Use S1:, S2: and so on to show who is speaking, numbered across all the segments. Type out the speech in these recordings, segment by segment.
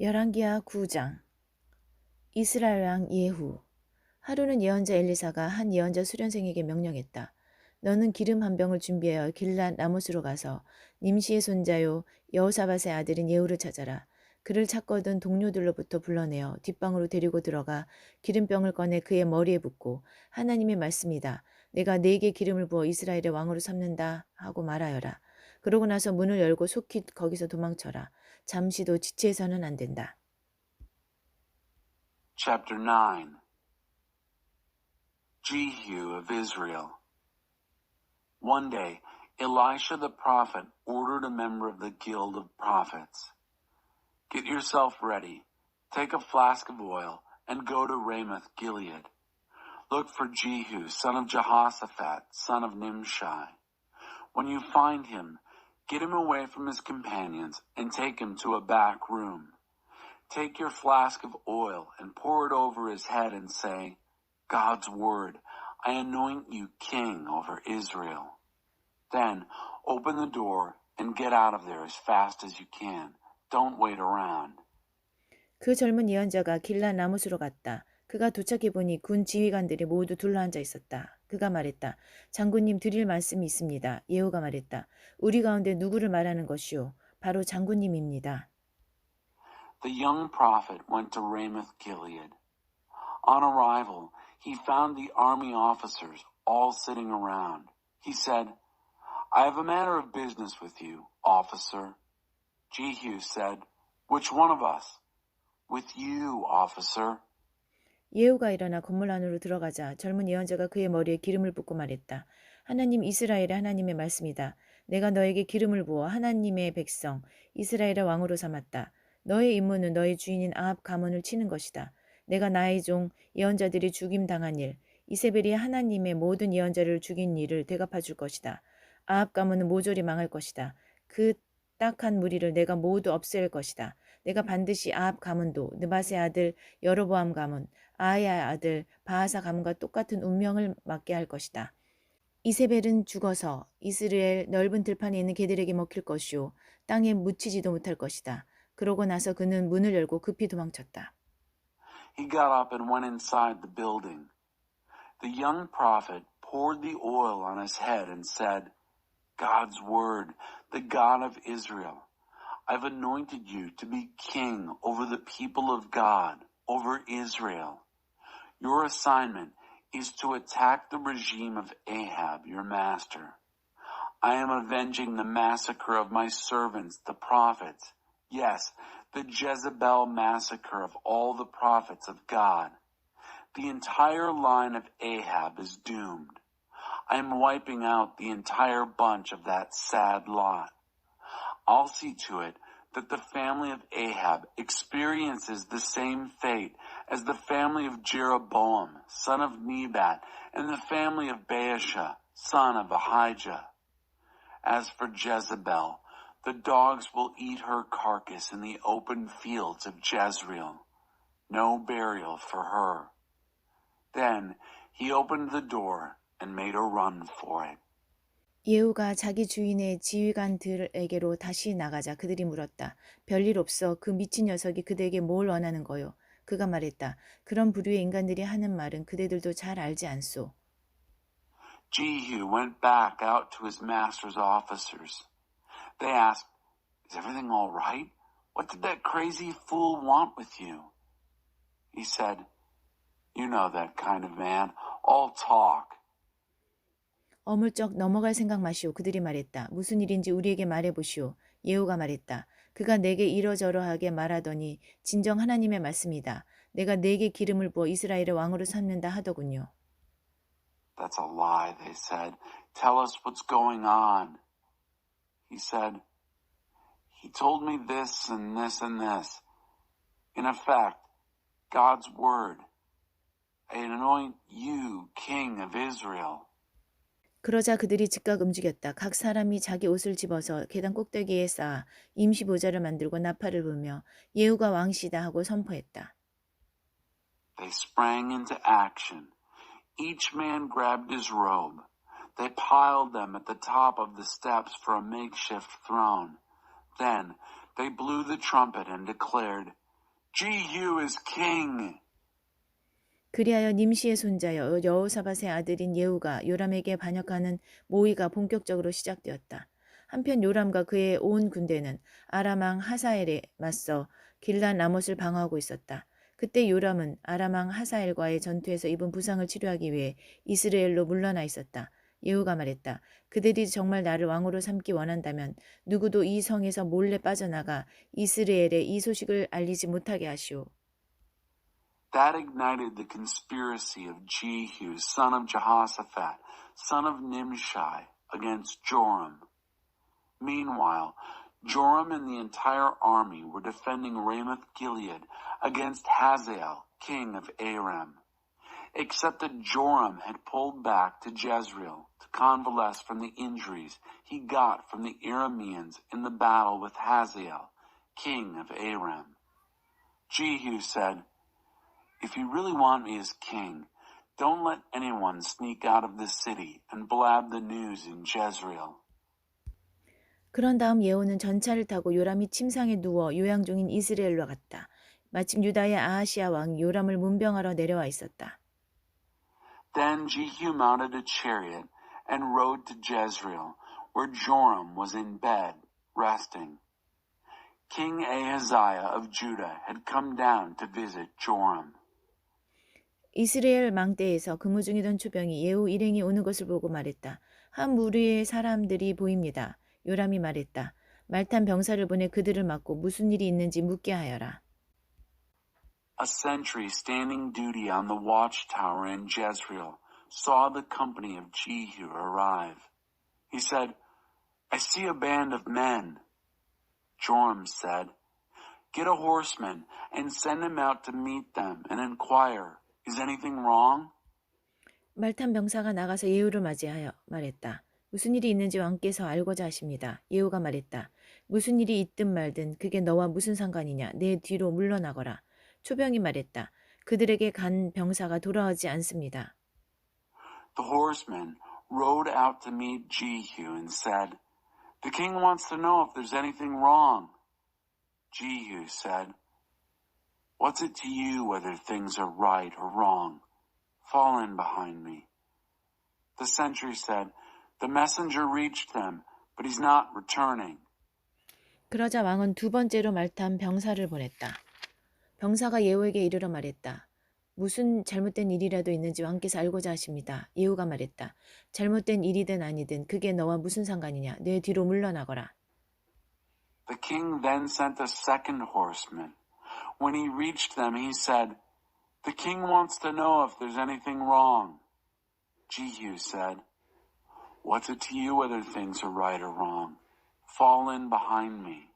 S1: 열왕기하 9장. 이스라엘 왕 예후. 하루는 예언자 엘리사가 한 예언자 수련생에게 명령했다. 너는 기름 한 병을 준비하여 길랏 라못으로 가서 님시의 손자요 여호사밧의 아들인 예후를 찾아라. 그를 찾거든 동료들로부터 불러내어 뒷방으로 데리고 들어가 기름병을 꺼내 그의 머리에 붓고 하나님의 말씀이다. 내가 네게 기름을 부어 이스라엘의 왕으로 삼는다 하고 말하여라. 그러고 나서 문을 열고 속히 거기서 도망쳐라. 잠시도 지체해서는 안 된다.
S2: Chapter 9. Jehu of Israel. One day, Elisha the prophet ordered a member of the guild of prophets, "Get yourself ready, take a flask of oil, and go to Ramoth Gilead. Look for Jehu, son of Jehoshaphat, son of Nimshi. When you find him, get him away from his companions and take him to a back room. Take your flask of oil and pour it over his head and say, 'God's word, I anoint you king over Israel.' Then open the door and get out of there as fast as you can. Don't wait around."
S1: 그 젊은 예언자가 길랏 라못으로 갔다. 그가 도착해 보니 군 지휘관들이 모두 둘러앉아 있었다. 그가 말했다. 장군님 드릴 말씀이 있습니다. 예후가 말했다. 우리 가운데 누구를 말하는 것이오? 바로 장군님입니다.
S2: The young prophet went to Ramoth Gilead. On arrival, he found the army officers all sitting around. He said, "I have a matter of business with you, officer." Jehu said, "Which one of us?" "With you, officer."
S1: 예후가 일어나 건물 안으로 들어가자 젊은 예언자가 그의 머리에 기름을 붓고 말했다. 하나님 이스라엘의 하나님의 말씀이다. 내가 너에게 기름을 부어 하나님의 백성 이스라엘의 왕으로 삼았다. 너의 임무는 너의 주인인 아합 가문을 치는 것이다. 내가 나의 종 예언자들이 죽임당한 일, 이세벨이 하나님의 모든 예언자를 죽인 일을 대갚아 줄 것이다. 아합 가문은 모조리 망할 것이다. 그 딱한 무리를 내가 모두 없앨 것이다. 내가 반드시 아합 가문도 느밧의 아들 여로보암 가문, 아하야의 아들 바하사 가문과 똑같은 운명을 맞게 할 것이다. 이세벨은 죽어서 이스라엘 넓은 들판에 있는 개들에게 먹힐 것이요 땅에 묻히지도 못할 것이다. 그러고 나서 그는 문을 열고 급히 도망쳤다.
S2: He got up and went inside the building. The young prophet poured the oil on his head and said, "God's word, the God of Israel, I've anointed you to be king over the people of God, over Israel. Your assignment is to attack the regime of Ahab, your master. I am avenging the massacre of my servants, the prophets. Yes, the Jezebel massacre of all the prophets of God. The entire line of Ahab is doomed. I am wiping out the entire bunch of that sad lot. I'll see to it that the family of Ahab experiences the same fate as the family of Jeroboam, son of Nebat, and the family of Baasha, son of Ahijah. As for Jezebel, the dogs will eat her carcass in the open fields of Jezreel. No burial for her." Then he opened the door and made a run for it.
S1: 예후가 자기 주인의 지휘관들에게로 다시 나가자 그들이 물었다. 별일 없어. 그 미친 녀석이 그대에게 뭘 원하는 거요? 그가 말했다. 그런 부류의 인간들이 하는 말은 그대들도 잘 알지 않소.
S2: Jehu went back out to his master's officers. They asked, "Is everything all right? What did that crazy fool want with you?" He said, "You know that kind of man, all talk."
S1: 어물쩍 넘어갈 생각 마시오. 그들이 말했다. 무슨 일인지 우리에게 말해보시오. 예후가 말했다. 그가 내게 이러저러하게 말하더니 진정 하나님의 말씀이다. 내가 내게 기름을 부어 이스라엘의 왕으로 삼는다 하더군요.
S2: "That's a lie," they said. "Tell us what's going on." He said, "He told me this and this and this. In effect, God's word. I anoint you king of Israel."
S1: 그러자 그들이 즉각 움직였다. 각 사람이 자기 옷을 집어서 계단 꼭대기에 쌓아 임시 보좌를 만들고 나팔을 불며 예후가 왕시다 하고 선포했다.
S2: They sprang into action. Each man grabbed his robe. They piled them at the top of the steps for a makeshift throne. Then they blew the trumpet and declared, Jehu is king.
S1: 그리하여 nim시의 손자여 여호사밧의 아들인 예후가 요람에게 반역하는 모의가 본격적으로 시작되었다. 한편 요람과 그의 온 군대는 아람 왕 하사엘에 맞서 길란 라못을 방어하고 있었다. 그때 요람은 아람 왕 하사엘과의 전투에서 입은 부상을 치료하기 위해 이스라엘로 물러나 있었다. 예후가 말했다. 그들이 정말 나를 왕으로 삼기 원한다면 누구도 이 성에서 몰래 빠져나가 이스라엘에 이 소식을 알리지 못하게 하시오.
S2: That ignited the conspiracy of Jehu, son of Jehoshaphat, son of Nimshi, against Joram. Meanwhile, Joram and the entire army were defending Ramoth-Gilead against Hazael, king of Aram. Except that Joram had pulled back to Jezreel to convalesce from the injuries he got from the Arameans in the battle with Hazael, king of Aram. Jehu said, "If you really want me as king, don't let anyone sneak out of this city and blab the news in Jezreel."
S1: 그런 다음 예후는 전차를 타고 요람이 침상에 누워 요양 중인 이스라엘로 갔다. 마침 유다의 아하시아 왕이 요람을 문병하러 내려와 있었다.
S2: Then Jehu mounted a chariot and rode to Jezreel, where Joram was in bed, resting. King Ahaziah of Judah had come down to visit Joram.
S1: 이스라엘 망대에서 근무 중이던 초병이 예후 일행이 오는 것을 보고 말했다. 한 무리의 사람들이 보입니다. 요람이 말했다. 말탄 병사를 보내 그들을 막고 무슨 일이 있는지 묻게 하여라.
S2: A sentry standing duty on the watchtower in Jezreel saw the company of Jehu arrive. He said, "I see a band of men." Joram said, "Get a horseman and send him out to meet them and inquire, is anything wrong?"
S1: 말탄 병사가 나가서 예후를 맞이하여 말했다. 무슨 일이 있는지 왕께서 알고자 하십니다. 예후가 말했다. 무슨 일이 있든 말든 그게 너와 무슨 상관이냐. 내 뒤로 물러나거라. 초병이 말했다. 그들에게 간 병사가 돌아오지 않습니다.
S2: The horseman rode out to meet Jehu and said, "The king wants to know if there's anything wrong." Jehu said, "What's it to you whether things are right or wrong? Fall in behind me." The sentry said, "The messenger reached them, but he's not returning."
S1: 그러자 왕은 두 번째로 말탄 병사를 보냈다. 병사가 예후에게 이르러 말했다. 무슨 잘못된 일이라도 있는지 왕께서 알고자 하십니다. 예후가 말했다. 잘못된 일이든 아니든 그게 너와 무슨 상관이냐. 내 뒤로 물러나거라.
S2: The king then sent a second horseman. When he reached them, he said, "The king wants to know if there's anything wrong." Jehu said, "What's it to you whether things are right or wrong? Fall in behind me."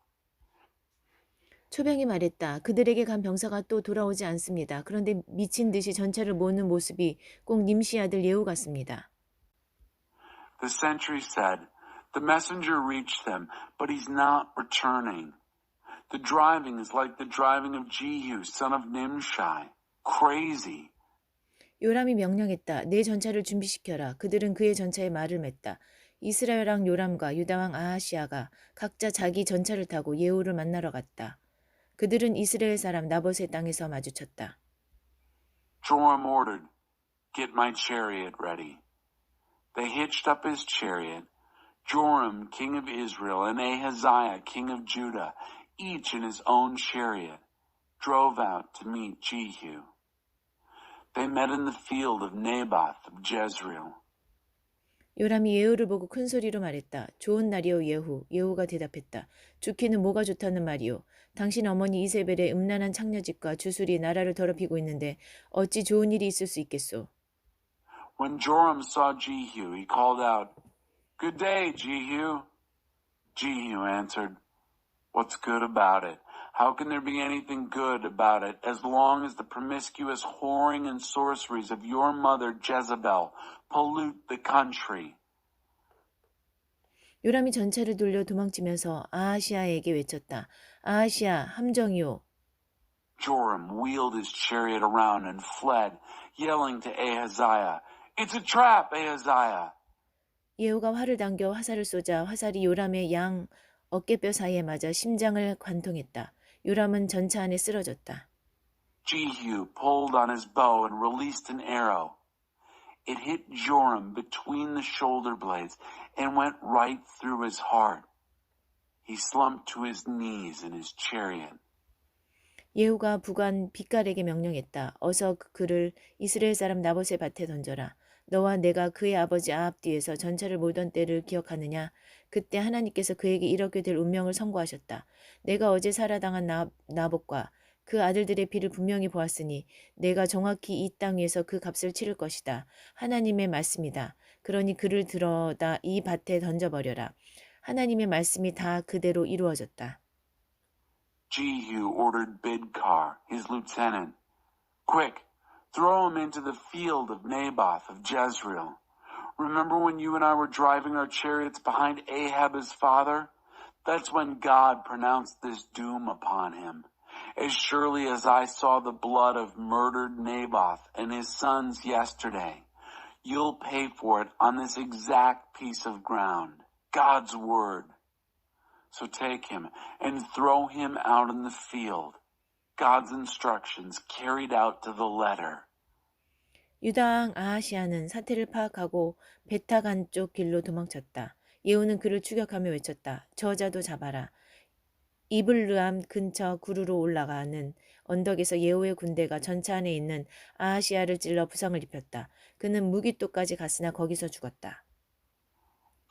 S1: 초병이 말했다. 그들에게 간 병사가 또 돌아오지 않습니다. 그런데 미친 듯이 전차를 모는 모습이 꼭 님시 아들 예후 같습니다.
S2: The sentry said, "The messenger reached them, but he's not returning. The driving is like the driving of Jehu, son of Nimshi. Crazy."
S1: 요람이 명령했다. 내 전차를 준비시켜라. 그들은 그의 전차에 말을 맸다. 이스라엘 왕 요람과 유다 왕 아하시아가 각자 자기 전차를 타고 예후를 만나러 갔다. 그들은 이스라엘 사람 나봇의 땅에서 마주쳤다.
S2: Joram ordered, "Get my chariot ready." They hitched up his chariot. Joram, king of Israel, and Ahaziah, king of Judah, each in his own chariot, drove out to meet Jehu. They met in the field of Naboth of Jezreel.
S1: 요람이 예후를 보고 큰 소리로 말했다. 좋은 날이오 예후. 예후가 대답했다. 좋기는 뭐가 좋다는 말이오. 당신 어머니 이세벨의 음란한 창녀짓과 주술이 나라를 더럽히고 있는데 어찌 좋은 일이 있을 수 있겠소.
S2: When Joram saw Jehu, he called out, "Good day, Jehu." Jehu answered, "What's good about it? How can there be anything good about it as long as the promiscuous whoring and sorceries of your mother Jezebel pollute the country?"
S1: 요람이 전차를 돌려 도망치면서 아하시아에게 외쳤다. 아하시아 함정이오.
S2: Joram wheeled his chariot around and fled, yelling to Ahaziah, "It's a trap, Ahaziah!"
S1: 예후가 활을 당겨 화살을 쏘자 화살이 요람의 양 어깨뼈 사이에 맞아 심장을 관통했다. 요람은 전차 안에 쓰러졌다.
S2: Jehu pulled on his bow and released an arrow. It hit Joram between the shoulder blades and went right through his heart. He slumped to his knees in his chariot.
S1: 예후가 부관 빛깔에게 명령했다. 어서 그를 이스라엘 사람 나봇의 밭에 던져라. 너와 내가 그의 아버지 아합 뒤에서 전차를 몰던 때를 기억하느냐? 그때 하나님께서 그에게 이렇게 될 운명을 선고하셨다. 내가 어제 살아당한 나봇과 그 아들들의 피를 분명히 보았으니 내가 정확히 이 땅 위에서 그 값을 치를 것이다. 하나님의 말씀이다. 그러니 그를 들어다 이 밭에 던져버려라. 하나님의 말씀이 다 그대로 이루어졌다.
S2: Jehu ordered Bidkar, his lieutenant, "Quick, throw him into the field of Naboth of Jezreel. Remember when you and I were driving our chariots behind Ahab his father? That's when God pronounced this doom upon him. As surely as I saw the blood of murdered Naboth and his sons yesterday, you'll pay for it on this exact piece of ground, God's word. So take him and throw him out in the field. God's instructions carried out to the letter."
S1: 유다 왕 아하시아는 사태를 파악하고 베탁 안쪽 길로 도망쳤다. 예후는 그를 추격하며 외쳤다. 저자도 잡아라. 이블르암 근처 구루로 올라가는 언덕에서 예후의 군대가 전차 안에 있는 아하시아를 찔러 부상을 입혔다. 그는 무기토까지 갔으나 거기서 죽었다.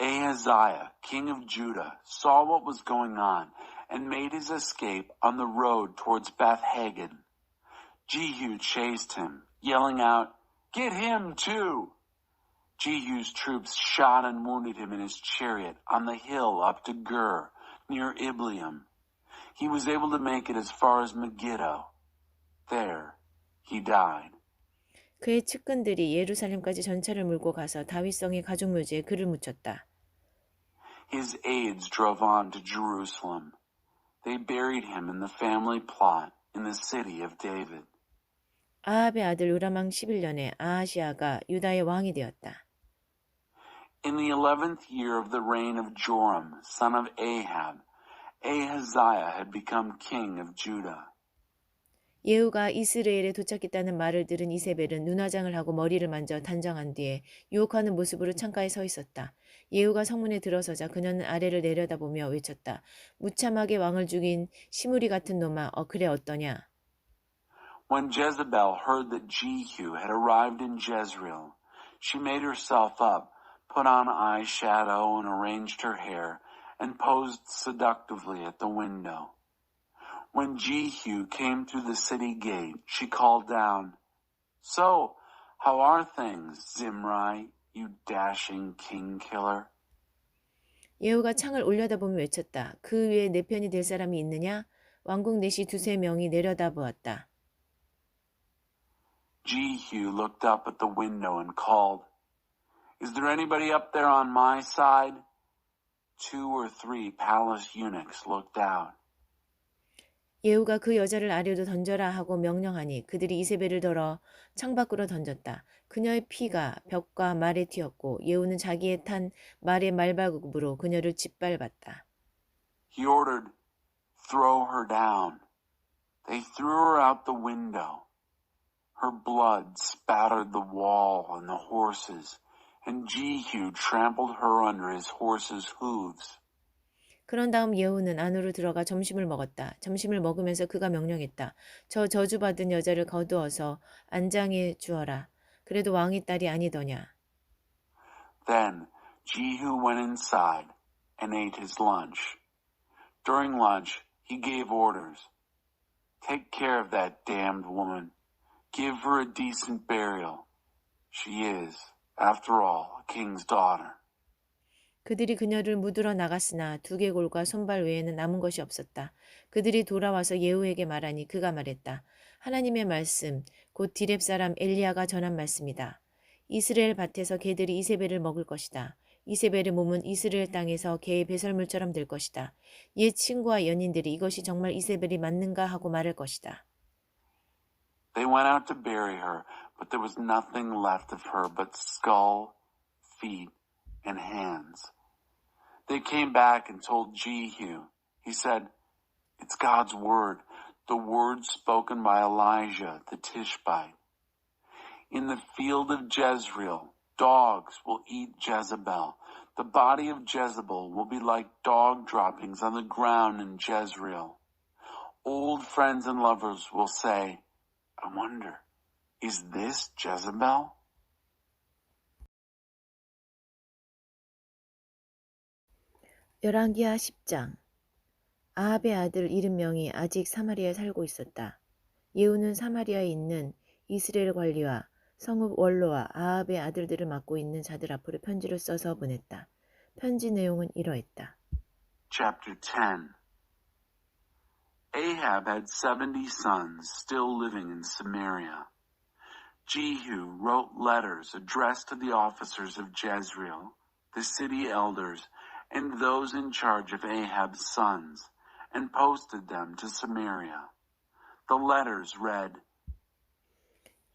S2: Ahaziah, king of Judah, saw what was going on and made his escape on the road towards Beth-Hagen. Jehu chased him, yelling out, "Get him too!" Jehu's troops shot and wounded him in his chariot on the hill up to Gur, near Ibleam. He was able to make it as far as Megiddo. There, he died.
S1: 그의 측근들이 예루살렘까지 전차를 몰고 가서 다윗성의 가죽묘지에 그를 묻혔다.
S2: His aides drove on to Jerusalem. They buried him in the family plot in the city of David.
S1: 아합의 아들 요람왕 11년에 아하시아가 유다의 왕이 되었다.
S2: In the 11th year of the reign of Joram, son of Ahab, Ahaziah had become king of Judah.
S1: 예후가 이스라엘에 도착했다는 말을 들은 이세벨은 눈화장을 하고 머리를 만져 단정한 뒤에 유혹하는 모습으로 창가에 서 있었다. 예후가 성문에 들어서자 그녀는 아래를 내려다보며 외쳤다. 무참하게 왕을 죽인 시무리 같은 놈아, 그래 어떠냐?
S2: When Jezebel heard that Jehu had arrived in Jezreel, she made herself up, put on eyeshadow and arranged her hair, and posed seductively at the window. When Jehu came through the city gate, she called down, "So, how are things, Zimri, you dashing king killer?"
S1: 예후가 창을 올려다보며 외쳤다. 그 위에 내 편이 될 사람이 있느냐? 왕궁 내시 두세 명이 내려다보았다.
S2: Jehu looked up at the window and called, "Is there anybody up there on my side?" 2 or 3 palace eunuchs looked out.
S1: 예후가 그 여자를 아래로 던져라 하고 명령하니 그들이 이세벨을 들어 창밖으로 던졌다. 그녀의 피가 벽과 말에 튀었고 예후는 자기의 탄 말의 말발굽으로 그녀를 짓밟았다.
S2: He ordered, "Throw her down." They threw her out the window. Her blood spattered the wall and the horses, and Jehu trampled her under his horses' hooves.
S1: 그런 다음 예후는 안으로 들어가 점심을 먹었다. 점심을 먹으면서 그가 명령했다. 저 저주받은 여자를 거두어서 안장에 주어라. 그래도 왕의 딸이 아니더냐.
S2: Then Jehu went inside and ate his lunch. During lunch, he gave orders. "Take care of that damned woman. Give her a decent burial. She is, after all, a king's daughter."
S1: 그들이 그녀를 묻으러 나갔으나 두개골과 손발 외에는 남은 것이 없었다. 그들이 돌아와서 예후에게 말하니 그가 말했다. 하나님의 말씀, 곧 디렙 사람 엘리야가 전한 말씀이다. 이스라엘 밭에서 개들이 이세벨을 먹을 것이다. 이세벨의 몸은 이스라엘 땅에서 개의 배설물처럼 될 것이다. 옛 친구와 연인들이 이것이 정말 이세벨이 맞는가 하고 말할 것이다.
S2: They went out to bury her, but there was nothing left of her but skull, feet, and hands. They came back and told Jehu. He said, "It's God's word. the words spoken by Elijah the Tishbite. In the field of Jezreel, dogs will eat Jezebel. The body of Jezebel will be like dog droppings on the ground in Jezreel. Old friends and lovers will say, I wonder, is this Jezebel?
S1: 열왕기하 10장. 아합의 아들 이름명이 아직 사마리아에 살고 있었다. 예후는 사마리아에 있는 이스라엘 관리와 성읍 원로와 아합의 아들들을 맡고 있는 자들 앞으로 편지를 써서 보냈다. 편지 내용은 이러했다.
S2: Chapter 10. Ahab had 70 sons still living in Samaria. Jehu wrote letters addressed to the officers of Jezreel, the city elders, and those in charge of Ahab's sons, and posted them to Samaria. The letters read,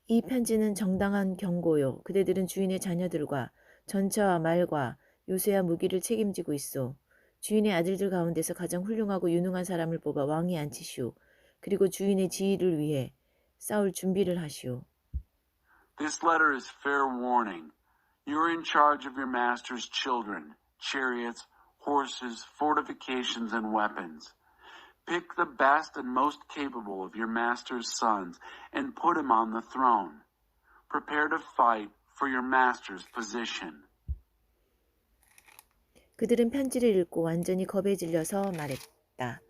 S1: 이 편지는 정당한 경고요. 그대들은 주인의 자녀들과 전차와 말과 요새와 무기를 책임지고 있어. 주인의 아들들 가운데서 가장 훌륭하고 유능한 사람을 뽑아 왕에 앉히시오. 그리고 주인의 지위를 위해 싸울 준비를 하시오.
S2: This letter is fair warning. You're in charge of your master's children, chariots, horses, fortifications, and weapons. Pick the best and most capable of your master's sons and put him on the throne. Prepare to fight for your master's position.
S1: 그들은 편지를 읽고 완전히 겁에 질려서 말했다.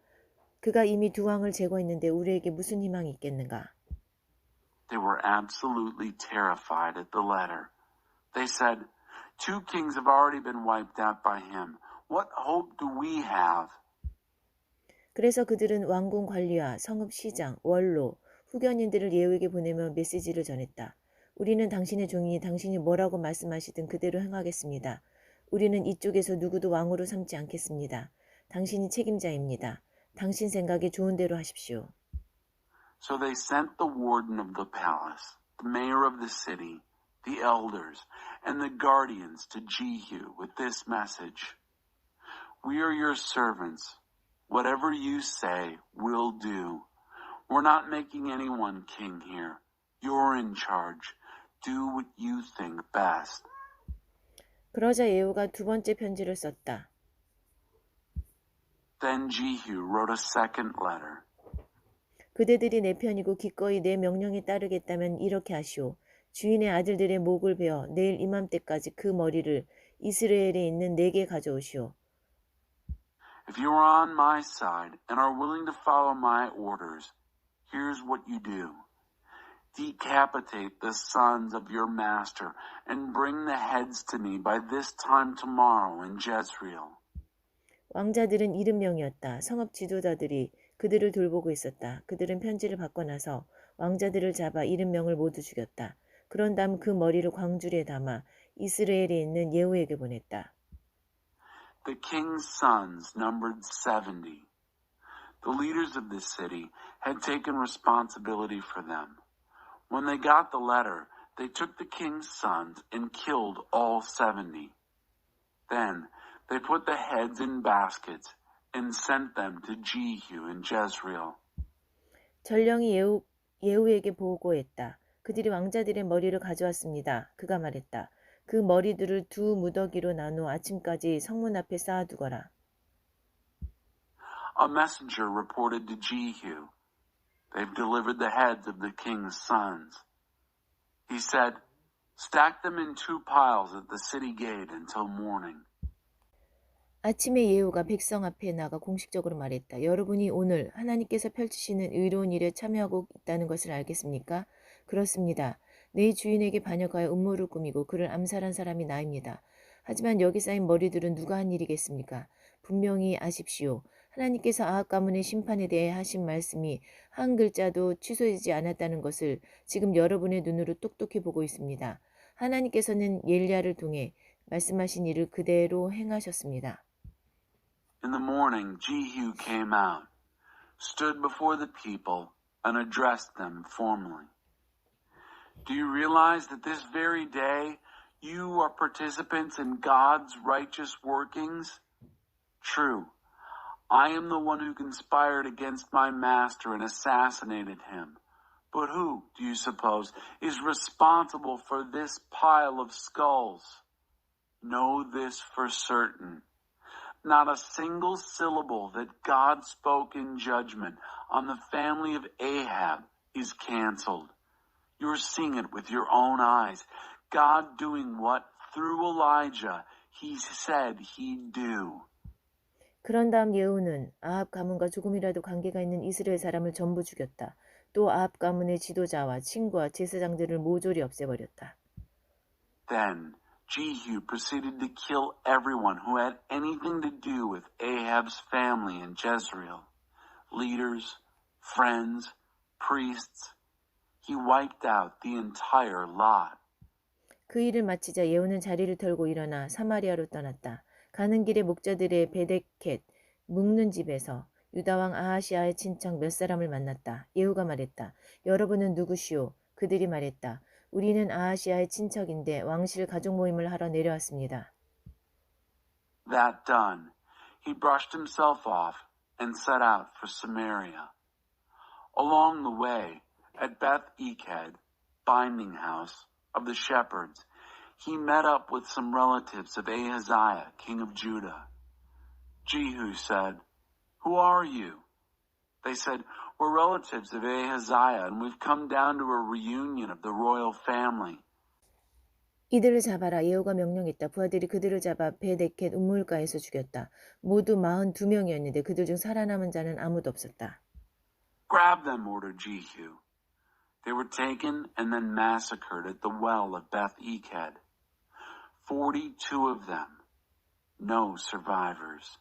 S1: 그가 이미 두 왕을 제거했는데 우리에게 무슨 희망이 있겠는가?
S2: They were absolutely terrified at the letter. They said, 2 kings have already been wiped out by him. What hope do we have?
S1: 그래서 그들은 왕궁 관리와 성읍 시장, 원로, 후견인들을 예후에게 보내며 메시지를 전했다. 우리는 당신의 종이니 당신이 뭐라고 말씀하시든 그대로 행하겠습니다. 우리는 이쪽에서 누구도 왕으로 삼지 않겠습니다. 당신이 책임자입니다. 당신 생각에 좋은 대로 하십시오.
S2: So they sent the warden of the palace, the mayor of the city, the elders, and the guardians to Jehu with this message. We are your servants. Whatever you say, we'll do. We're not making anyone king here. You're in charge. Do what you think best.
S1: 그러자 예후가 두 번째 편지를 썼다.
S2: Then Jehu wrote a second letter.
S1: 그대들이 내 편이고 기꺼이 내 명령에 따르겠다면 이렇게 하시오. 주인의 아들들의 목을 베어 내일 이맘때까지 그 머리를 이스라엘에 있는 내게 가져오시오.
S2: If you are on my side and are willing to follow my orders, here's what you do. Decapitate the sons of your master and bring the heads to me by this time tomorrow in Jezreel.
S1: 왕자들은 이름명이었다. 성읍 지도자들이 그들을 돌보고 있었다. 그들은 편지를 받고 나서 왕자들을 잡아 이름명을 모두 죽였다. 그런 다음 그 머리를 광주리에 담아 이스라엘에 있는 예후에게 보냈다.
S2: The king's sons numbered 70. The leaders of the city had taken responsibility for them. When they got the letter, they took the king's sons and killed all 70. Then they put the heads in baskets and sent them to Jehu in Jezreel.
S1: 전령이 예후에게 보고했다. 그들이 왕자들의 머리를 가져왔습니다. 그가 말했다. 그 머리들을 두 무더기로 나누어 아침까지 성문 앞에 쌓아두거라.
S2: A messenger reported to Jehu, "They've delivered the heads of the king's sons." He said, "Stack them in 2 piles at the city gate until morning."
S1: 아침에 예후가 백성 앞에 나가 공식적으로 말했다. 여러분이 오늘 하나님께서 펼치시는 의로운 일에 참여하고 있다는 것을 알겠습니까? 그렇습니다. 내 주인에게 반역하여 음모를 꾸미고 그를 암살한 사람이 나입니다. 하지만 여기 쌓인 머리들은 누가 한 일이겠습니까? 분명히 아십시오. 하나님께서 아합 가문의 심판에 대해 하신 말씀이 한 글자도 취소되지 않았다는 것을 지금 여러분의 눈으로 똑똑히 보고 있습니다. 하나님께서는 엘리야를 통해 말씀하신 일을 그대로 행하셨습니다.
S2: In the morning, Jehu came out, stood before the people, and addressed them formally. Do you realize that this very day you are participants in God's righteous workings? True, I am the one who conspired against my master and assassinated him. But who, do you suppose, is responsible for this pile of skulls? Know this for certain. Not a single syllable that God spoke in judgment on the family of Ahab is canceled. You're seeing it with your own eyes. God doing what, through Elijah, he said he'd do.
S1: 그런 다음 예후는 아합 가문과 조금이라도 관계가 있는 이스라엘 사람을 전부 죽였다. 또 아합 가문의 지도자와 친구와 제사장들을 모조리 없애버렸다.
S2: Then Jehu proceeded to kill everyone who had anything to do with Ahab's family in Jezreel. Leaders, friends, priests. He wiped out the entire lot.
S1: 그 일을 마치자 예후는 자리를 털고 일어나 사마리아로 떠났다. 가는 길에 목자들의 베데켓 묵는 집에서 유다왕 아하시아의 친척 몇 사람을 만났다. 예후가 말했다. 여러분은 누구시오? 그들이 말했다. 우리는 아하시아의 친척인데 왕실 가족 모임을 하러 내려왔습니다.
S2: That done, he brushed himself off and set out for Samaria. Along the way, at Beth-Eked, binding house of the shepherds, he met up with some relatives of Ahaziah, king of Judah. Jehu said, Who are you? They said, We're relatives of Ahaziah, and we've come down to a reunion of the royal family.
S1: 이들을 잡아라. 예후가 명령했다. 부하들이 그들을 잡아 베데켓 우물가에서 죽였다. 모두 42명이었는데 그들 중 살아남은 자는 아무도 없었다.
S2: Grab them, ordered Jehu. They were taken and then massacred at the well of Beth-Eked. 42 of them. No survivors.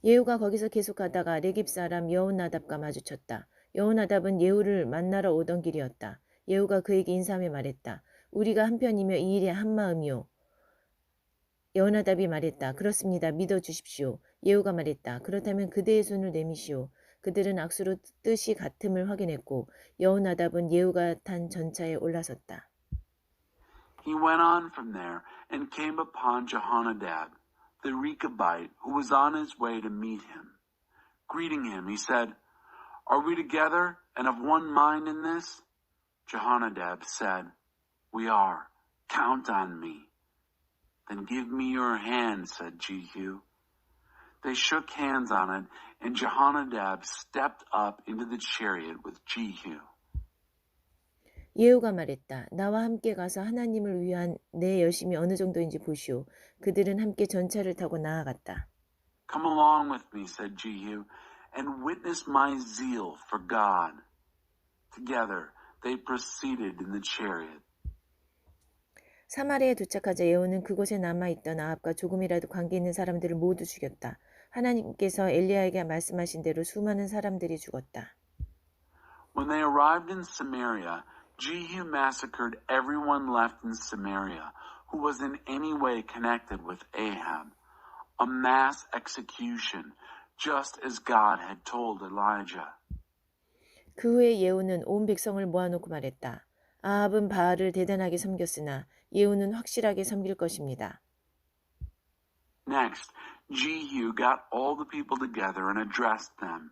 S1: 예후가 거기서 계속 가다가 레깁 사람 여호나답과 마주쳤다. 여호나답은 예후를 만나러 오던 길이었다. 예후가 그에게 인사하며 말했다. 우리가 한편이며 이 일에 한마음이요. 여호나답이 말했다. 그렇습니다. 믿어주십시오. 예후가 말했다. 그렇다면 그대의 손을 내미시오. 그들은 악수로 뜻이 같음을 확인했고 여호나답은 예후가 탄 전차에 올라섰다.
S2: He went on from there and came upon Jehonadab, the Rechabite, who was on his way to meet him. Greeting him, he said, Are we together and of one mind in this? Jehonadab said, We are. Count on me. Then give me your hand, said Jehu. They shook hands on it, and Jehonadab stepped up into the chariot with Jehu.
S1: 예후가 말했다. 나와 함께 가서 하나님을 위한 내 열심이 어느 정도인지 보시오. 그들은 함께 전차를 타고 나아갔다.
S2: Come along with me, said Jehu, and witness my zeal for God. Together they proceeded in the chariot.
S1: 사마리아에 도착하자 예후는 그곳에 남아있던 아합과 조금이라도 관계 있는 사람들을 모두 죽였다. 하나님께서 엘리야에게 말씀하신 대로 수많은 사람들이 죽었다.
S2: When they arrived in Samaria, Jehu massacred everyone left in Samaria who was in any way connected with Ahab. A mass execution, just as God had told Elijah.
S1: 그 후에 예후는 온 백성을 모아놓고 말했다. 아합은 바알을 대단하게 섬겼으나 예후는 확실하게 섬길 것입니다.
S2: Next, Jehu got all the people together and addressed them.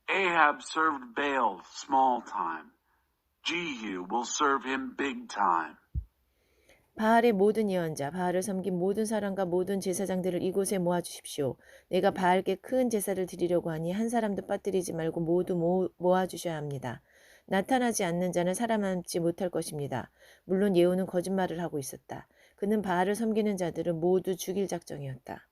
S2: Ahab served Baal small time. Jehu will serve him big time.
S1: 바알의 모든 예언자, 바알을 섬긴 모든 사람과 모든 제사장들을 이곳에 모아주십시오. 내가 바알께 큰 제사를 드리려고 하니 한 사람도 빠뜨리지 말고 모두 모아주셔야 합니다. 나타나지 않는 자는 살아남지 못할 것입니다. 물론 예후는 거짓말을 하고 있었다. 그는 바알을 섬기는 자들을 모두 죽일 작정이었다.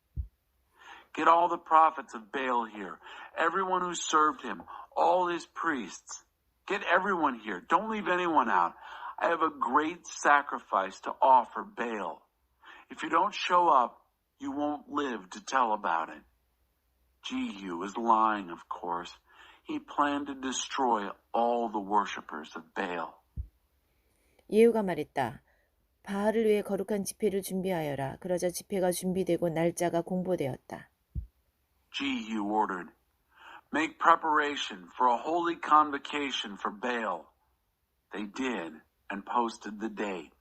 S2: Get all the prophets of Baal here, everyone who served him, all his priests. Get everyone here. Don't leave anyone out. I have a great sacrifice to offer Baal. If you don't show up, you won't live to tell about it. Jehu was lying, of course. He planned to destroy all the worshippers of Baal.
S1: 예후가 말했다. 바알을 위해 거룩한 집회를 준비하여라. 그러자 집회가 준비되고 날짜가 공보되었다.
S2: Jehu ordered, Make preparation for a holy convocation for Baal. They did and posted the date.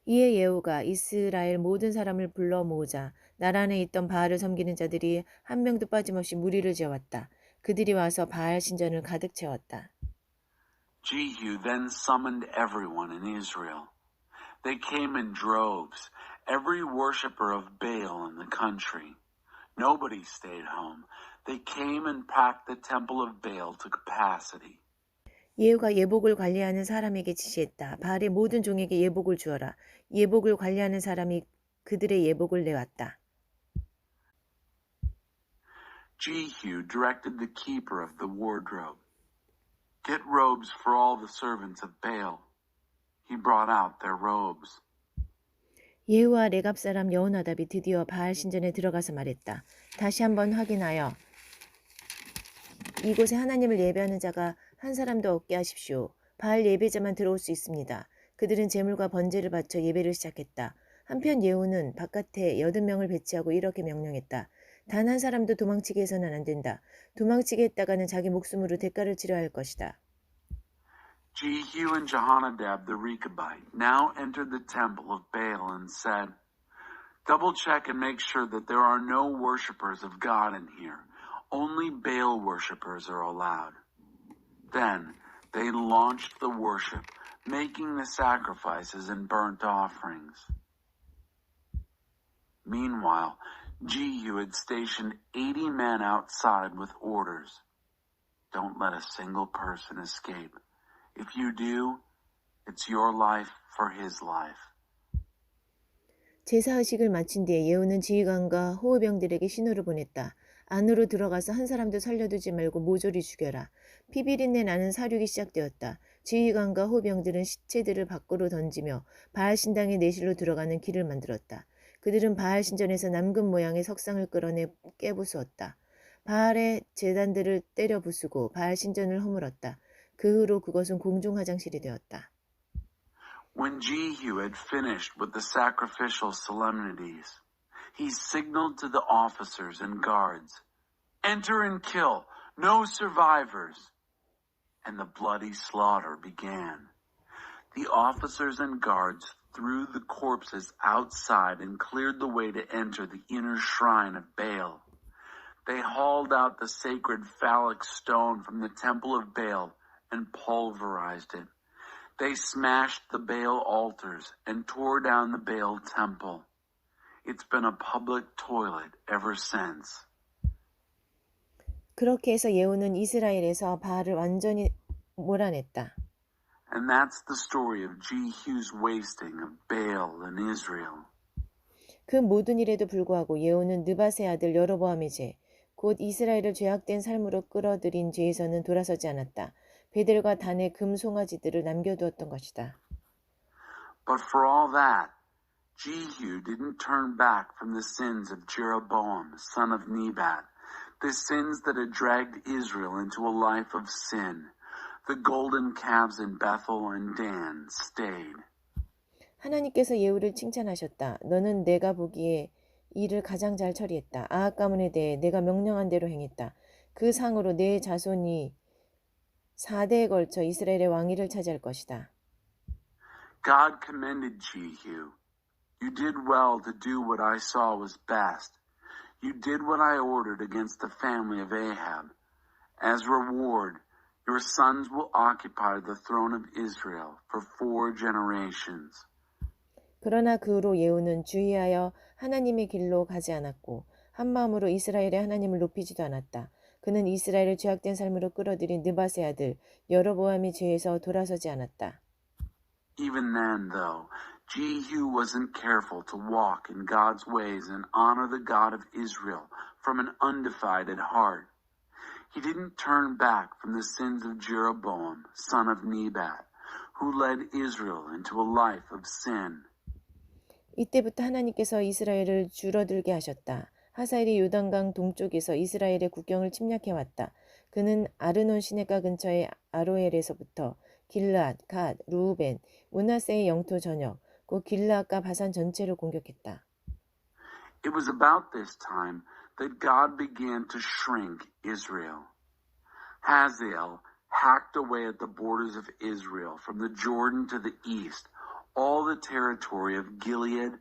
S1: 이에 예후가 이스라엘 모든 사람을 불러 모으자 나라 안에 있던 바알을 섬기는 자들이 한 명도 빠짐없이 무리를 지어왔다. 그들이 와서 바알 신전을 가득 채웠다.
S2: Jehu then summoned everyone in Israel. They came in droves, every worshiper of Baal in the country. Nobody stayed home. They came and packed the temple of Baal to capacity.
S1: 예후가 예복을 관리하는 사람에게 지시했다. 바알의 모든 종에게 예복을 주어라. 예복을 관리하는 사람이 그들의 예복을 내왔다.
S2: Jehu directed the keeper of the wardrobe. Get robes for all the servants of Baal. He brought out their robes.
S1: 예후와 레갑 사람 여호나답이 드디어 바알 신전에 들어가서 말했다. 다시 한번 확인하여 이곳에 하나님을 예배하는 자가 한 사람도 없게 하십시오. 바알 예배자만 들어올 수 있습니다. 그들은 제물과 번제를 바쳐 예배를 시작했다. 한편 예후는 바깥에 80명을 배치하고 이렇게 명령했다. 단 한 사람도 도망치게 해서는 안 된다. 도망치게 했다가는 자기 목숨으로 대가를 치러야 할 것이다.
S2: Jehu and Jehonadab the Rechabite now entered the temple of Baal and said, double check and make sure that there are no worshippers of God in here. Only Baal worshippers are allowed. Then they launched the worship, making the sacrifices and burnt offerings. Meanwhile, Jehu had stationed 80 men outside with orders. Don't let a single person escape. If you do, it's your life for his life.
S1: 제사의식을 마친 뒤에 예후는 지휘관과 호위병들에게 신호를 보냈다. 안으로 들어가서 한 사람도 살려두지 말고 모조리 죽여라. 피비린내 나는 사륙이 시작되었다. 지휘관과 호병들은 시체들을 밖으로 던지며 바알 신당의 내실로 들어가는 길을 만들었다. 그들은 바알 신전에서 남금 모양의 석상을 끌어내 깨부수었다. 바알의 제단들을 때려 부수고 바알 신전을 허물었다. 그 후로 그것은 공중 화장실이 되었다.
S2: When Jehu had finished with the sacrificial solemnities, he signaled to the officers and guards, enter and kill, no survivors. And the bloody slaughter began. The officers and guards threw the corpses outside and cleared the way to enter the inner shrine of Baal. They hauled out the sacred phallic stone from the temple of Baal and pulverized it. They smashed the Baal altars and tore down the Baal temple. It's been a public toilet ever since.
S1: 그렇게 해서 예후는 이스라엘에서 바알을 완전히 몰아냈다.
S2: And that's the story of Jehu's wasting of Baal in Israel.
S1: 그 모든 일에도 불구하고 예후는 느밧의 아들 여로보암의 죄, 곧 이스라엘을 죄악된 삶으로 끌어들인 죄에서는 돌아서지 않았다. 베델과 단의 금 송아지들을 남겨두었던 것이다.
S2: But for all that, Jehu didn't turn back from the sins of Jeroboam, son of Nebat, the sins that had dragged Israel into a life of sin. The golden calves in Bethel and Dan stayed.
S1: 하나님께서 예후를 칭찬하셨다. 너는 내가 보기에 일을 가장 잘 처리했다. 아합 가문에 대해 내가 명령한 대로 행했다. 그 상으로 내 자손이 4대에 걸쳐 이스라엘의 왕위를 차지할 것이다.
S2: God commended Jehu. You did well to do what I saw was best. You did what I ordered against the family of Ahab. As reward, your sons will occupy the throne of Israel for 4 generations.
S1: 그러나 그 후로 예후는 주의하여 하나님의 길로 가지 않았고 한 마음으로 이스라엘의 하나님을 높이지도 않았다. 그는 이스라엘을 죄악된 삶으로 끌어들인 느밧의 아들 여로보암의 죄에서 돌아서지 않았다.
S2: Even then, though, Jehu wasn't careful to walk in God's ways and honor the God of Israel from an undivided heart. He didn't turn back from the sins of Jeroboam, son of Nebat, who led Israel into a life of sin.
S1: 이때부터 하나님께서 이스라엘을 줄어들게 하셨다. 하사엘이 요단강 동쪽에서 이스라엘의 국경을 침략해왔다. 그는 아르논 시내가 근처의 아로엘에서부터 길르앗, 갓, 루우벤, 므낫세의 영토 전역, 곧 길르앗과 바산 전체를 공격했다.
S2: It was about this time that God began to shrink Israel. Hazael hacked away at the borders of Israel from the Jordan to the east, all the territory of Gilead,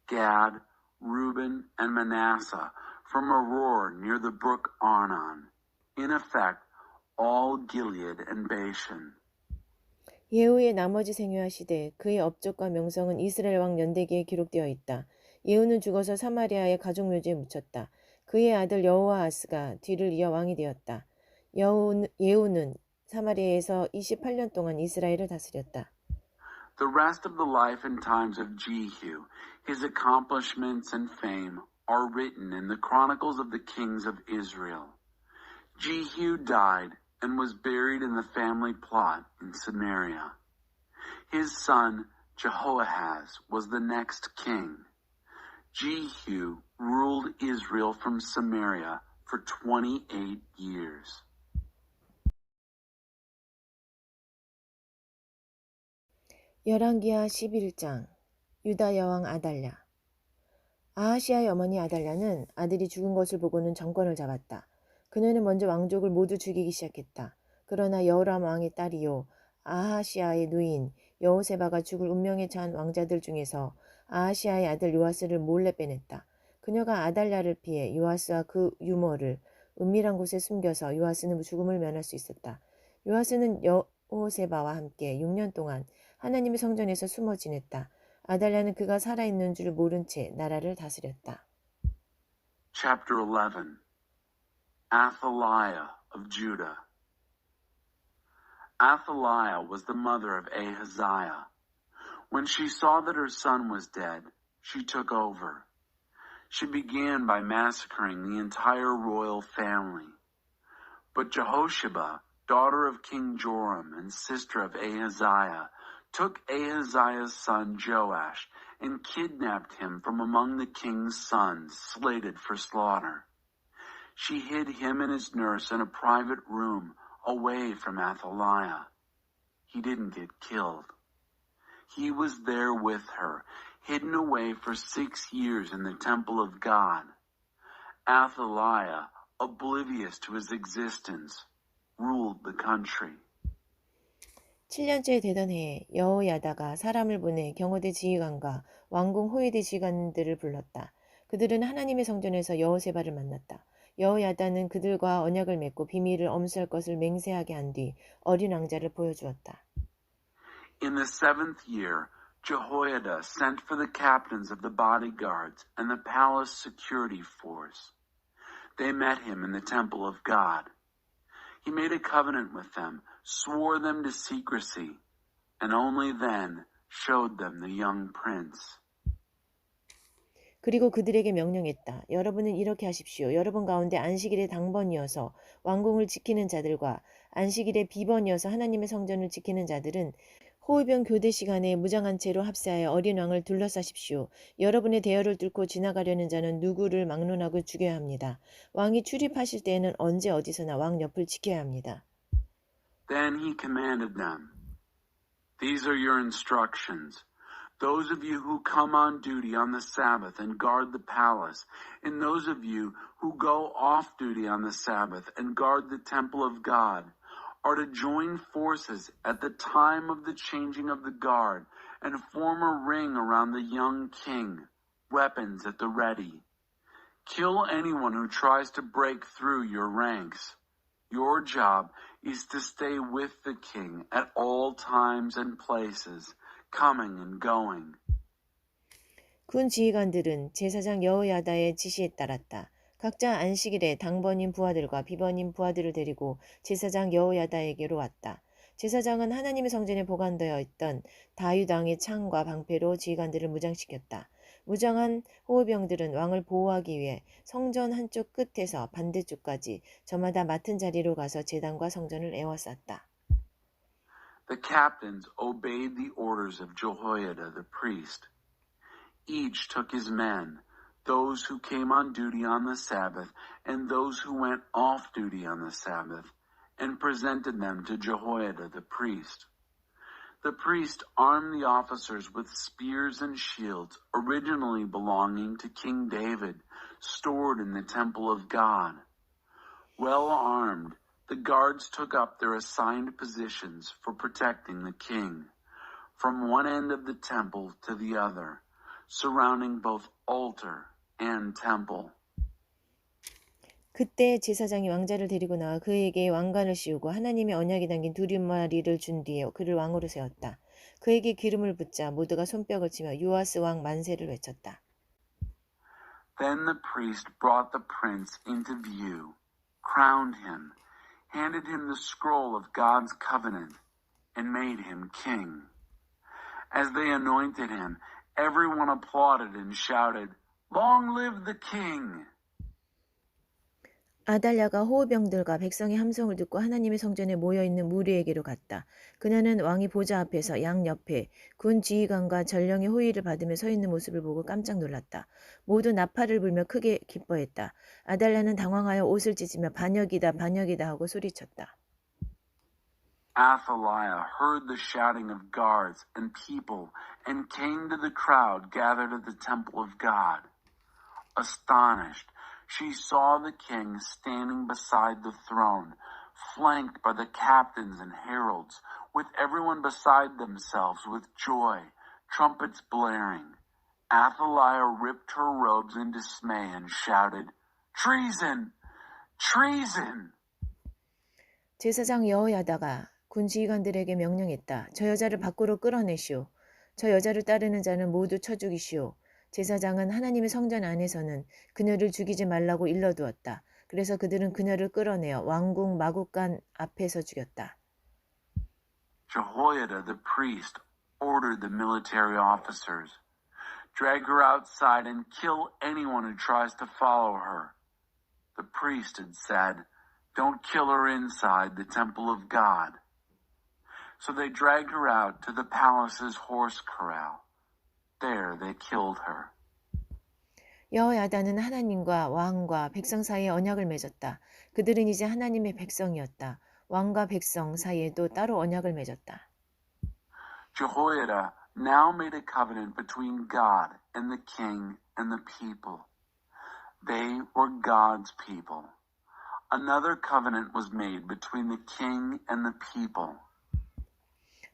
S2: Gad, Reuben, and Manasseh, from Aroer near the brook Arnon, in effect, all Gilead and Bashan.
S1: 예후의 나머지 생애와 시대, 그의 업적과 명성은 이스라엘 왕 연대기에 기록되어 있다. 예후는 죽어서 사마리아의 가족 묘지에 묻혔다. 그의 아들 여호아하스가 뒤를 이어 왕이 되었다. 예후는 사마리아에서 28년 동안 이스라엘을 다스렸다.
S2: The rest of the life and times of Jehu, his accomplishments and fame, are written in the chronicles of the kings of Israel. Jehu died and was buried in the family plot in Samaria. His son Jehoahaz was the next king. Jehu ruled Israel from Samaria for 28 years.
S1: 열왕기하 11장 유다 여왕 아달랴. 아하시아의 어머니 아달랴는 아들이 죽은 것을 보고는 정권을 잡았다. 그녀는 먼저 왕족을 모두 죽이기 시작했다. 그러나 여호람 왕의 딸이요 아하시아의 누이인 여호세바가 죽을 운명에 처한 왕자들 중에서 아하시아의 아들 요아스를 몰래 빼냈다. 그녀가 아달랴를 피해 요아스와 그 유모를 은밀한 곳에 숨겨서 요아스는 죽음을 면할 수 있었다. 요아스는 여호세바와 함께 6년 동안 하나님의 성전에서 숨어 지냈다. 아달랴는 그가 살아있는 줄 모른 채 나라를 다스렸다.
S2: Chapter 11. Athaliah of Judah. Athaliah was the mother of Ahaziah. When she saw that her son was dead, she took over. She began by massacring the entire royal family. But Jehosheba, daughter of King Joram and sister of Ahaziah, took Ahaziah's son Joash and kidnapped him from among the king's sons slated for slaughter. She hid him and his nurse in a private room away from Athaliah. He didn't get killed. He was there with her, hidden away for 6 years in the temple of God. Athaliah, oblivious to his existence, ruled the country.
S1: 7년째 되던 해에 여호야다가 사람을 보내 경호대 지휘관과 왕궁 호위대 지휘관들을 불렀다. 그들은 하나님의 성전에서 여호세바를 만났다. 여호야다는 그들과 언약을 맺고 비밀을 엄수할 것을 맹세하게 한 뒤 어린 왕자를 보여주었다.
S2: In the 7th year, Jehoiada sent for the captains of the bodyguards and the palace security force. They met him in the temple of God. He made a covenant with them, swore them to secrecy, and only then showed them the young prince.
S1: 그리고 그들에게 명령했다. 여러분은 이렇게 하십시오. 여러분 가운데 안식일에 당번이어서 왕궁을 지키는 자들과 안식일에 비번이어서 하나님의 성전을 지키는 자들은 호위병 교대 시간에 무장한 채로 합세하여 어린 왕을 둘러싸십시오. 여러분의 대열을 뚫고 지나가려는 자는 누구를 막론하고 죽여야 합니다. 왕이 출입하실 때에는 언제 어디서나 왕 옆을 지켜야 합니다.
S2: Then he commanded them, These are your instructions. Those of you who come on duty on the Sabbath and guard the palace, and those of you who go off duty on the Sabbath and guard the temple of God, are to join forces at the time of the changing of the guard and form a ring around the young king, weapons at the ready. Kill anyone who tries to break through your ranks. Your job is to stay with the king at all times and places, coming and going.
S1: 군 지휘관들은 제사장 여호야다의 지시에 따랐다. 각자 안식일에 당번인 부하들과 비번인 부하들을 데리고 제사장 여호야다에게로 왔다. 제사장은 하나님의 성전에 보관되어 있던 다윗왕의 창과 방패로 지휘관들을 무장시켰다. 무장한 호위병들은 왕을 보호하기 위해 성전 한쪽 끝에서 반대쪽까지 저마다 맡은 자리로 가서 제단과 성전을 에워쌌다.
S2: The captains obeyed the orders of Jehoiada the priest. Each took his men, those who came on duty on the Sabbath and those who went off duty on the Sabbath, and presented them to Jehoiada the priest. The priest armed the officers with spears and shields originally belonging to King David, stored in the temple of God. Well armed, the guards took up their assigned positions for protecting the king. from one end of the temple to the other, surrounding both altar and temple.
S1: 그때 제사장이 왕자를 데리고 나와 그에게 왕관을 씌우고 하나님의 언약이 담긴 두루마리를 준 뒤에 그를 왕으로 세웠다. 그에게 기름을 붓자 모두가 손뼉을 치며 요아스 왕 만세를 외쳤다.
S2: Then the priest brought the prince into view, crowned him, handed him the scroll of God's covenant, and made him king. As they anointed him, everyone applauded and shouted, "Long live the king!"
S1: 아달랴가 호흡병들과 백성의 함성을 듣고 하나님의 성전에 모여있는 무리에게로 갔다. 그녀는 왕이 보좌 앞에서 양 옆에 군 지휘관과 전령의 호의를 받으며 서 있는 모습을 보고 깜짝 놀랐다. 모두 나팔을 불며 크게 기뻐했다. 아달랴는 당황하여 옷을 찢으며 반역이다 반역이다 하고 소리쳤다.
S2: Athaliah heard the shouting of guards and people and came to the crowd gathered at the temple of God. Astonished, she saw the king standing beside the throne, flanked by the captains and heralds, with everyone beside themselves with joy, trumpets blaring. Athaliah ripped her robes in dismay and shouted, "Treason! Treason!"
S1: 제사장 여호야다가 군 지휘관들에게 명령했다. 저 여자를 밖으로 끌어내시오. 저 여자를 따르는 자는 모두 쳐 죽이시오. 제사장은 하나님의 성전 안에서는 그녀를 죽이지 말라고 일러두었다. 그래서 그들은 그녀를 끌어내어 왕궁 마국간 앞에서 죽였다.
S2: Jehoiada the priest ordered the military officers, "Drag her outside and kill anyone who tries to follow her." The priest had said, "Don't kill her inside the temple of God." So they dragged her out to the palace's horse corral. There they killed her.
S1: 여호야다는 하나님과 왕과 백성 사이에 언약을 맺었다. 그들은 이제 하나님의 백성이었다. 왕과 백성 사이에도 따로 언약을 맺었다.
S2: Jehoiada now made a covenant between God and the king and the people. They were God's people. Another covenant was made between the king and the people.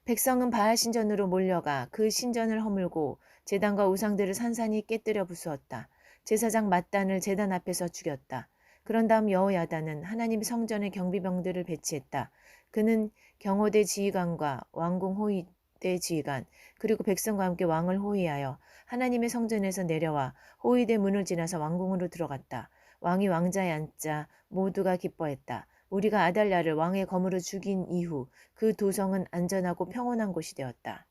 S1: 백성은 바알 신전으로 몰려가 그 신전을 허물고 제단과 우상들을 산산히 깨뜨려 부수었다. 제사장 맏단을 제단 앞에서 죽였다. 그런 다음 여호야다는 하나님의 성전의 경비병들을 배치했다. 그는 경호대 지휘관과 왕궁 호위대 지휘관 그리고 백성과 함께 왕을 호위하여 하나님의 성전에서 내려와 호위대 문을 지나서 왕궁으로 들어갔다. 왕이 왕자에 앉자 모두가 기뻐했다. 우리가 아달랴를 왕의 검으로 죽인 이후 그 도성은 안전하고 평온한 곳이 되었다.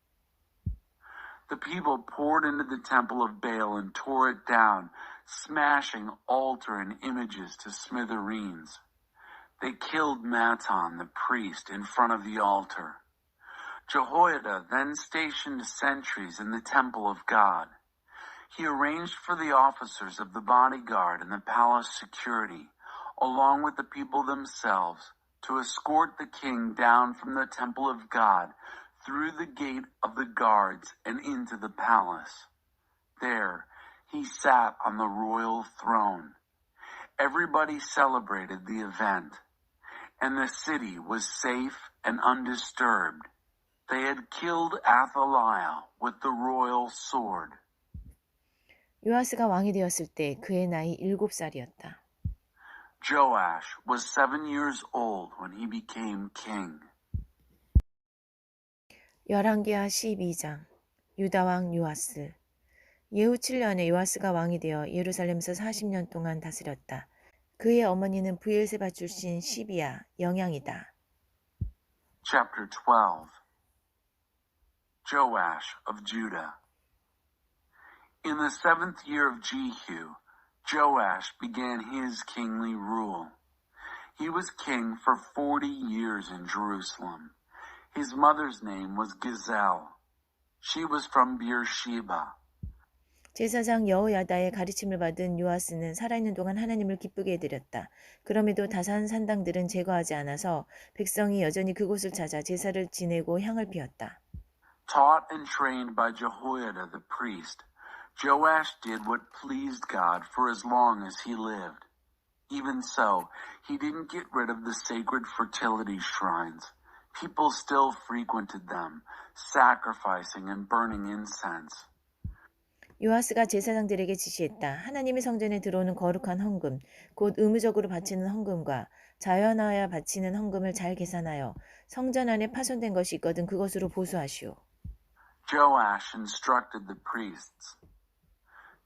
S2: The people poured into the temple of Baal and tore it down, smashing altar and images to smithereens. They killed Mattan, the priest, in front of the altar. Jehoiada then stationed sentries in the temple of God. He arranged for the officers of the bodyguard and the palace security, along with the people themselves, to escort the king down from the temple of God through the gate of the guards and into the palace. There, he sat on the royal throne. Everybody celebrated the event, and the city was safe and undisturbed. They had killed Athaliah with the royal sword.
S1: 요아스가 왕이 되었을 때 그의 나이 7살이었다.
S2: Joash was 7 years old when he became king.
S1: 열왕기하 12장 유다왕 요아스 예후 7년에 요아스가 왕이 되어 예루살렘에서 40년 동안 다스렸다. 그의 어머니는 브엘세바 출신 시비야 영양이다.
S2: Chapter 12. Joash of Judah. In the 7th year of Jehu, Joash began his kingly rule. He was king for 40 years in Jerusalem. His mother's name was Gazelle. She was from Beersheba.
S1: 제사장 여호야다의 가르침을 받은 요아스는 살아있는 동안 하나님을 기쁘게 해드렸다. 그럼에도 다산 산당들은 제거하지 않아서 백성이 여전히 그곳을 찾아 제사를 지내고 향을 피웠다.
S2: Taught and trained by Jehoiada the priest, Joash did what pleased God for as long as he lived. Even so, he didn't get rid of the sacred fertility shrines. people still frequented them, sacrificing and burning incense.
S1: 요아스가 제사장들에게 지시했다. 하나님의 성전에 들어오는 거룩한 헌금, 곧 의무적으로 바치는 헌금과 자연하여 바치는 헌금을 잘 계산하여 성전 안에 파손된 것이 있거든 그것으로 보수하시오.
S2: Joash instructed the priests,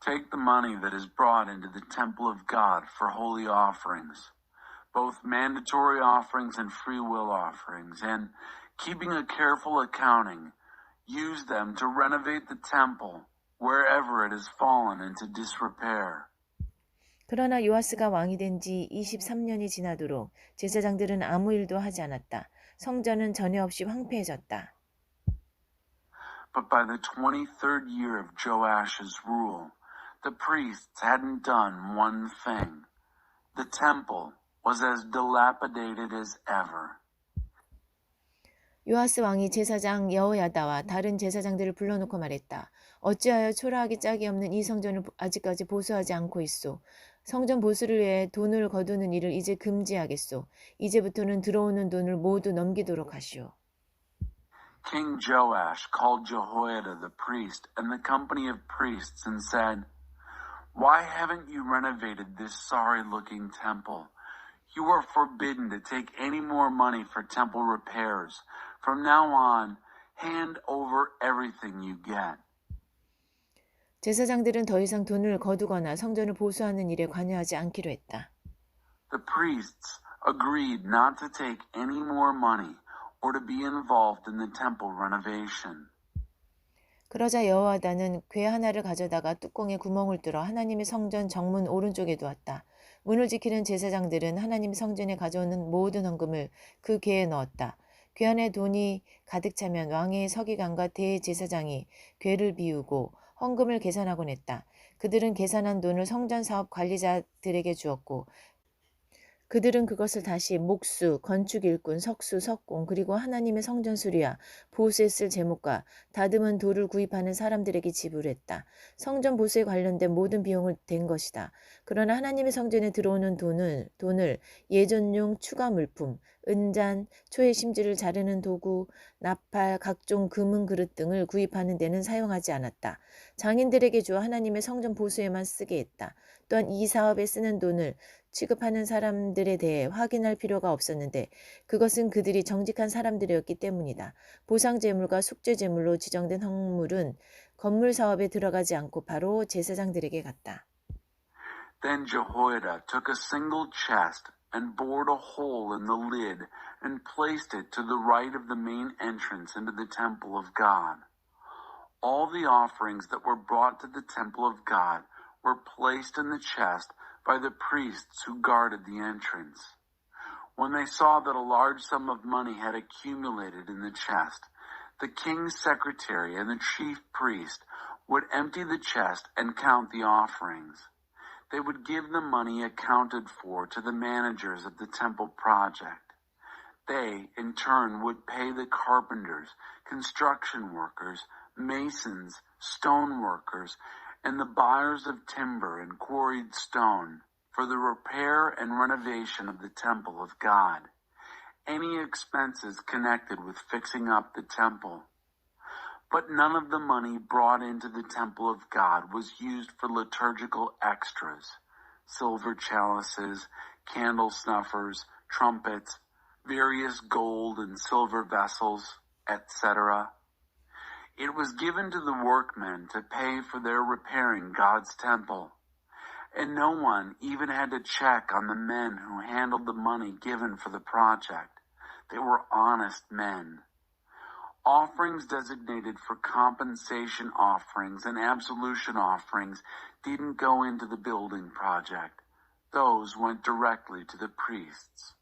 S2: take the money that is brought into the temple of God for holy offerings, both mandatory offerings and free will offerings, and keeping a careful accounting, use them to renovate the temple wherever it has fallen into disrepair.
S1: 그러나 요아스가 왕이 된 지 23년이 지나도록 제사장들은 아무 일도 하지 않았다. 성전은 전혀 없이 황폐해졌다.
S2: But by the 23rd year of Joash's rule, the priests hadn't done one thing. The temple was as dilapidated as ever.
S1: 요아스 왕이 제사장 여호야다와 다른 제사장들을 불러놓고 말했다. 어찌하여 초라하기 짝이 없는 이 성전을 아직까지 보수하지 않고 있소. 성전 보수를 위해 돈을 거두는 일을 이제 금지하겠소. 이제부터는 들어오는 돈을 모두 넘기도록 하시오.
S2: King Joash called Jehoiada the priest and the company of priests and said, Why haven't you renovated this sorry-looking temple? You are forbidden to take any more money for temple repairs. From now on, hand over everything you get.
S1: 제사장들은 더 이상 돈을 거두거나 성전을 보수하는 일에 관여하지 않기로 했다.
S2: The priests agreed not to take any more money or to be involved in the temple renovation.
S1: 그러자 여호와다는 궤 하나를 가져다가 뚜껑에 구멍을 뚫어 하나님의 성전 정문 오른쪽에 두었다. 문을 지키는 제사장들은 하나님의 성전에 가져오는 모든 헌금을 그 궤에 넣었다. 궤 안에 돈이 가득 차면 왕의 서기관과 대제사장이 궤를 비우고 헌금을 계산하곤 했다. 그들은 계산한 돈을 성전 사업 관리자들에게 주었고 그들은 그것을 다시 목수, 건축 일꾼, 석수, 석공, 그리고 하나님의 성전 수리와 보수에 쓸 제목과 다듬은 돌을 구입하는 사람들에게 지불했다. 성전 보수에 관련된 모든 비용을 댄 것이다. 그러나 하나님의 성전에 들어오는 돈을 예전용 추가 물품, 은잔, 초의 심지를 자르는 도구, 나팔, 각종 금은 그릇 등을 구입하는 데는 사용하지 않았다. 장인들에게 주어 하나님의 성전 보수에만 쓰게 했다. 또한 이 사업에 쓰는 돈을 취급하는 사람들에 대해 확인할 필요가 없었는데 그것은 그들이 정직한 사람들이었기 때문이다. 보상제물과 숙제제물로 지정된 헌물은 건물 사업에 들어가지 않고 바로 제사장들에게 갔다.
S2: Then Jehoiada took a single chest and bored a hole in the lid and placed it to the right of the main entrance into the temple of God. All the offerings that were brought to the temple of God were placed in the chest by the priests who guarded the entrance. When they saw that a large sum of money had accumulated in the chest, the king's secretary and the chief priest would empty the chest and count the offerings. They would give the money accounted for to the managers of the temple project. They, in turn, would pay the carpenters, construction workers, masons, stone workers, and the buyers of timber and quarried stone for the repair and renovation of the temple of God, any expenses connected with fixing up the temple. But none of the money brought into the temple of God was used for liturgical extras, silver chalices, candle snuffers, trumpets, various gold and silver vessels, etc. It was given to the workmen to pay for their repairing God's temple, and no one even had to check on the men who handled the money given for the project. They were honest men. Offerings designated for compensation offerings and absolution offerings didn't go into the building project. Those went directly to the priests.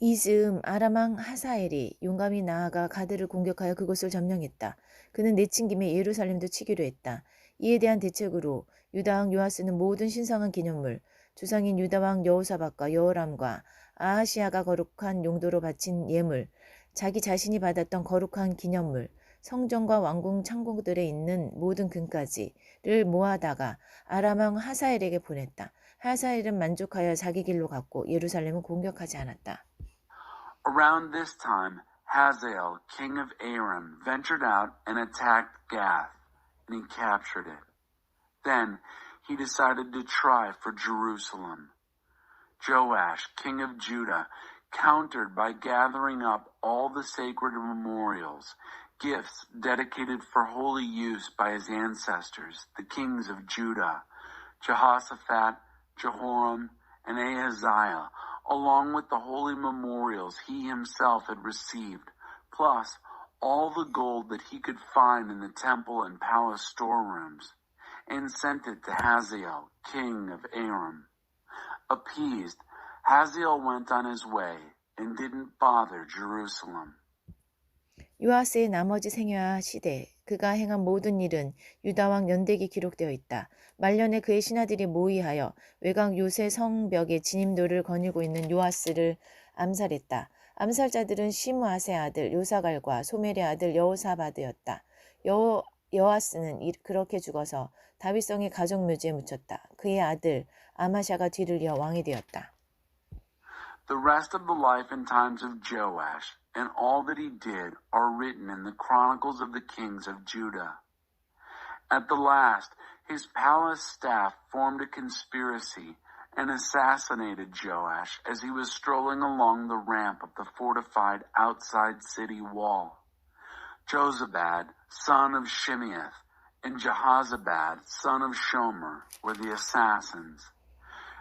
S1: 이 즈음 아람 왕 하사엘이 용감히 나아가 가드를 공격하여 그곳을 점령했다. 그는 내친 김에 예루살렘도 치기로 했다. 이에 대한 대책으로 유다 왕 요아스는 모든 신성한 기념물, 주상인 유다 왕 여호사밧과 여호람과 아하시아가 거룩한 용도로 바친 예물, 자기 자신이 받았던 거룩한 기념물, 성전과 왕궁 창고들에 있는 모든 금까지를 모아다가 아람 왕 하사엘에게 보냈다. 하사엘은 만족하여 자기 길로 갔고 예루살렘은 공격하지 않았다.
S2: Around this time, Hazael, king of Aram, ventured out and attacked Gath, and he captured it. Then he decided to try for Jerusalem. Joash, king of Judah, countered by gathering up all the sacred memorials, gifts dedicated for holy use by his ancestors, the kings of Judah, Jehoshaphat, Jehoram, and Ahaziah, along with the holy memorials he himself had received, plus all the gold that he could find in the temple and palace storerooms, and sent it to Hazael, king of Aram. Appeased, Hazael went on his way and didn't bother Jerusalem.
S1: 요아스의 나머지 생애와 시대, 그가 행한 모든 일은 유다왕 연대기 기록되어 있다. 말년에 그의 신하들이 모의하여 외곽 요새 성벽의 진입로를 거닐고 있는 요아스를 암살했다. 암살자들은 시므아스의 아들 요사갈과 소멜의 아들 여호사바드였다. 여아스는 그렇게 죽어서 다윗성의 가족묘지에 묻혔다. 그의 아들 아마샤가 뒤를 이어 왕이 되었다.
S2: The rest of the life and times of Joash and all that he did are written in the chronicles of the kings of Judah. At the last, his palace staff formed a conspiracy and assassinated Joash as he was strolling along the ramp of the fortified outside city wall. Jozabad, son of Shimeath, and Jehozabad, son of Shomer, were the assassins.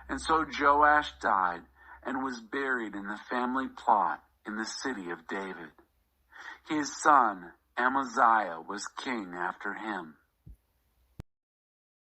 S2: And so Joash died and was buried in the family plot in the city of David. His son, Amaziah, was king after him.